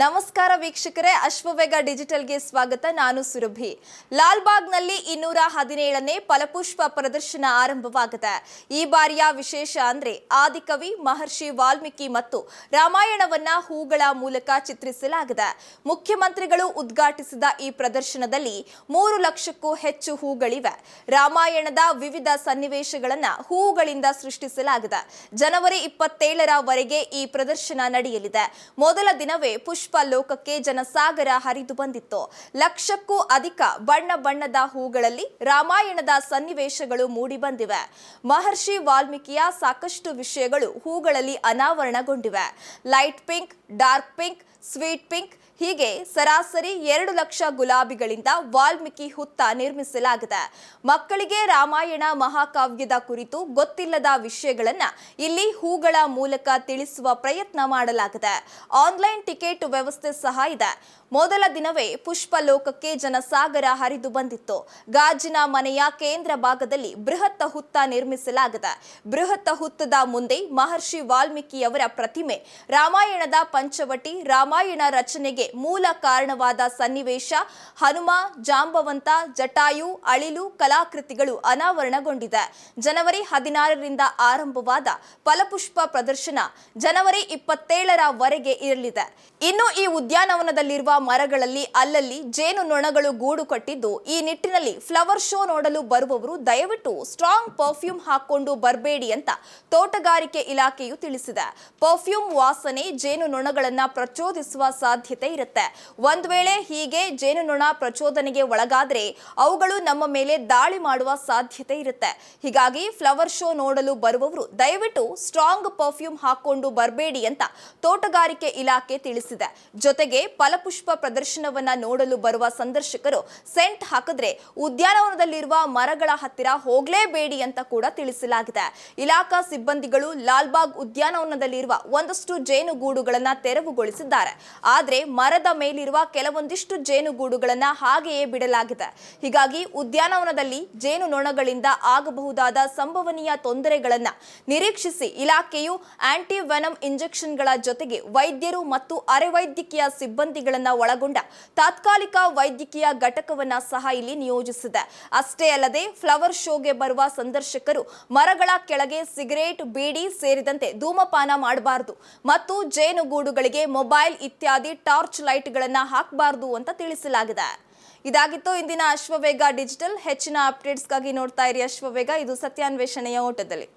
ನಮಸ್ಕಾರ ವೀಕ್ಷಕರೇ, ಅಶ್ವವೇಗ ಡಿಜಿಟಲ್ಗೆ ಸ್ವಾಗತ. ನಾನು ಸುರಭಿ. ಲಾಲ್ಬಾಗ್ನಲ್ಲಿ 217ನೇ ಫಲಪುಷ್ಪ ಪ್ರದರ್ಶನ ಆರಂಭವಾಗಿದೆ. ಈ ಬಾರಿಯ ವಿಶೇಷ ಅಂದ್ರೆ ಆದಿಕವಿ ಮಹರ್ಷಿ ವಾಲ್ಮೀಕಿ ಮತ್ತು ರಾಮಾಯಣವನ್ನ ಹೂಗಳ ಮೂಲಕ ಚಿತ್ರಿಸಲಾಗಿದೆ. ಮುಖ್ಯಮಂತ್ರಿಗಳು ಉದ್ಘಾಟಿಸಿದ ಈ ಪ್ರದರ್ಶನದಲ್ಲಿ 3 ಲಕ್ಷಕ್ಕೂ ಹೆಚ್ಚು ಹೂಗಳಿವೆ. ರಾಮಾಯಣದ ವಿವಿಧ ಸನ್ನಿವೇಶಗಳನ್ನ ಹೂಗಳಿಂದ ಸೃಷ್ಟಿಸಲಾಗಿದೆ. ಜನವರಿ 27ರವರೆಗೆ ಈ ಪ್ರದರ್ಶನ ನಡೆಯಲಿದೆ. ಮೊದಲ ದಿನವೇ ಪುಷ್ಪ ಲೋಕಕ್ಕೆ ಜನಸಾಗರ ಹರಿದು ಬಂದಿತ್ತು. ಲಕ್ಷಕ್ಕೂ ಅಧಿಕ ಬಣ್ಣ ಬಣ್ಣದ ಹೂಗಳಲ್ಲಿ ರಾಮಾಯಣದ ಸನ್ನಿವೇಶಗಳು ಮೂಡಿ ಬಂದಿವೆ. ಮಹರ್ಷಿ ವಾಲ್ಮೀಕಿಯ ಸಾಕಷ್ಟು ವಿಷಯಗಳು ಹೂಗಳಲ್ಲಿ ಅನಾವರಣಗೊಂಡಿವೆ. Light pink, dark pink, sweet pink ಹೀಗೆ ಸರಾಸರಿ 2 ಲಕ್ಷ ಗುಲಾಬಿಗಳಿಂದ ವಾಲ್ಮೀಕಿ ಹುತ್ತ ನಿರ್ಮಿಸಲಾಗಿದೆ. ಮಕ್ಕಳಿಗೆ ರಾಮಾಯಣ ಮಹಾಕಾವ್ಯದ ಕುರಿತು ಗೊತ್ತಿಲ್ಲದ ವಿಷಯಗಳನ್ನ ಇಲ್ಲಿ ಹೂಗಳ ಮೂಲಕ ತಿಳಿಸುವ ಪ್ರಯತ್ನ ಮಾಡಲಾಗಿದೆ. ಆನ್ಲೈನ್ ಟಿಕೆಟ್ ವ್ಯವಸ್ಥೆ ಸಹ ಇದೆ. ಮೊದಲ ದಿನವೇ ಪುಷ್ಪ ಲೋಕಕ್ಕೆ ಜನಸಾಗರ ಹರಿದು ಬಂದಿತ್ತು. ಗಾಜಿನ ಮನೆಯ ಕೇಂದ್ರ ಭಾಗದಲ್ಲಿ ಬೃಹತ್ ಹುತ್ತ ನಿರ್ಮಿಸಲಾಗಿದೆ. ಬೃಹತ್ ಹುತ್ತದ ಮುಂದೆ ಮಹರ್ಷಿ ವಾಲ್ಮೀಕಿಯವರ ಪ್ರತಿಮೆ, ರಾಮಾಯಣದ ಪಂಚವಟಿ, ರಾಮಾಯಣ ರಚನೆಗೆ ಮೂಲ ಕಾರಣವಾದ ಸನ್ನಿವೇಶ, ಹನುಮ, ಜಾಂಬವಂತ, ಜಟಾಯು, ಅಳಿಲು ಕಲಾಕೃತಿಗಳು ಅನಾವರಣಗೊಂಡಿದೆ. ಜನವರಿ 16ರಿಂದ ಆರಂಭವಾದ ಫಲಪುಷ್ಪ ಪ್ರದರ್ಶನ ಜನವರಿ 27ರವರೆಗೆ ಇರಲಿದೆ. ಇನ್ನು ಈ ಉದ್ಯಾನವನದಲ್ಲಿರುವ ಮರಗಳಲ್ಲಿ ಅಲ್ಲಲ್ಲಿ ಜೇನು ನೊಣಗಳು ಗೂಡು ಕಟ್ಟಿದ್ದು, ಈ ನಿಟ್ಟಿನಲ್ಲಿ ಫ್ಲವರ್ ಶೋ ನೋಡಲು ಬರುವವರು ದಯವಿಟ್ಟು ಸ್ಟ್ರಾಂಗ್ ಪರ್ಫ್ಯೂಮ್ ಹಾಕೊಂಡು ಬರಬೇಡಿ ಅಂತ ತೋಟಗಾರಿಕೆ ಇಲಾಖೆಯು ತಿಳಿಸಿದೆ. ಪರ್ಫ್ಯೂಮ್ ವಾಸನೆ ಜೇನು ನೊಣಗಳನ್ನ ಪ್ರಚೋದಿಸುವ ಸಾಧ್ಯತೆ ಇರುತ್ತೆ. ಒಂದ್ ವೇಳೆ ಹೀಗೆ ಜೇನುನೊಣ ಪ್ರಚೋದನೆಗೆ ಒಳಗಾದ್ರೆ ಅವುಗಳು ನಮ್ಮ ಮೇಲೆ ದಾಳಿ ಮಾಡುವ ಸಾಧ್ಯತೆ ಇರುತ್ತೆ. ಹೀಗಾಗಿ ಫ್ಲವರ್ ಶೋ ನೋಡಲು ಬರುವವರು ದಯವಿಟ್ಟು ಸ್ಟ್ರಾಂಗ್ ಪರ್ಫ್ಯೂಮ್ ಹಾಕೊಂಡು ಬರಬೇಡಿ ಅಂತ ತೋಟಗಾರಿಕೆ ಇಲಾಖೆ ತಿಳಿಸಿದೆ. ಜೊತೆಗೆ ಫಲಪುಷ್ಪ ಪ್ರದರ್ಶನವನ್ನ ನೋಡಲು ಬರುವ ಸಂದರ್ಶಕರು ಸೆಂಟ್ ಹಾಕಿದ್ರೆ ಉದ್ಯಾನವನದಲ್ಲಿರುವ ಮರಗಳ ಹತ್ತಿರ ಹೋಗಲೇಬೇಡಿ ಅಂತ ಕೂಡ ತಿಳಿಸಲಾಗಿದೆ. ಇಲಾಖಾ ಸಿಬ್ಬಂದಿಗಳು ಲಾಲ್ಬಾಗ್ ಉದ್ಯಾನವನದಲ್ಲಿರುವ ಒಂದಷ್ಟು ಜೇನುಗೂಡುಗಳನ್ನ ತೆರವುಗೊಳಿಸಿದ್ದಾರೆ. ಆದ್ರೆ ಮರದ ಮೇಲಿರುವ ಕೆಲವೊಂದಿಷ್ಟು ಜೇನುಗೂಡುಗಳನ್ನ ಹಾಗೆಯೇ ಬಿಡಲಾಗಿದೆ. ಹೀಗಾಗಿ ಉದ್ಯಾನವನದಲ್ಲಿ ಜೇನು ನೊಣಗಳಿಂದ ಆಗಬಹುದಾದ ಸಂಭವನೀಯ ತೊಂದರೆಗಳನ್ನ ನಿರೀಕ್ಷಿಸಿ ಇಲಾಖೆಯು ಆಂಟಿ ವೆನಮ್ ಇಂಜೆಕ್ಷನ್ಗಳ ಜೊತೆಗೆ ವೈದ್ಯರು ಮತ್ತು ಅರೆವೈದ್ಯಕೀಯ ಸಿಬ್ಬಂದಿಗಳನ್ನ ಒಳಗೊಂಡ ತಾತ್ಕಾಲಿಕ ವೈದ್ಯಕೀಯ ಘಟಕವನ್ನ ಸಹ ಇಲ್ಲಿ ನಿಯೋಜಿಸಿದೆ. ಅಷ್ಟೇ ಅಲ್ಲದೆ ಫ್ಲವರ್ ಶೋಗೆ ಬರುವ ಸಂದರ್ಶಕರು ಮರಗಳ ಕೆಳಗೆ ಸಿಗರೇಟ್, ಬೀಡಿ ಸೇರಿದಂತೆ ಧೂಮಪಾನ ಮಾಡಬಾರದು ಮತ್ತು ಜೇನುಗೂಡುಗಳಿಗೆ ಮೊಬೈಲ್ ಇತ್ಯಾದಿ ಟಾರ್ಚ್ ಲೈಟ್ಗಳನ್ನ ಹಾಕಬಾರದು ಅಂತ ತಿಳಿಸಲಾಗಿದೆ. ಇದಾಗಿತ್ತು ಇಂದಿನ ಅಶ್ವವೇಗ ಡಿಜಿಟಲ್. ಹೆಚ್ಚಿನ ಅಪ್ಡೇಟ್ಸ್ಗಾಗಿ ನೋಡ್ತಾ ಇರಿ ಅಶ್ವವೇಗ. ಇದು ಸತ್ಯಾನ್ವೇಷಣೆಯ ಓಟದಲ್ಲಿ.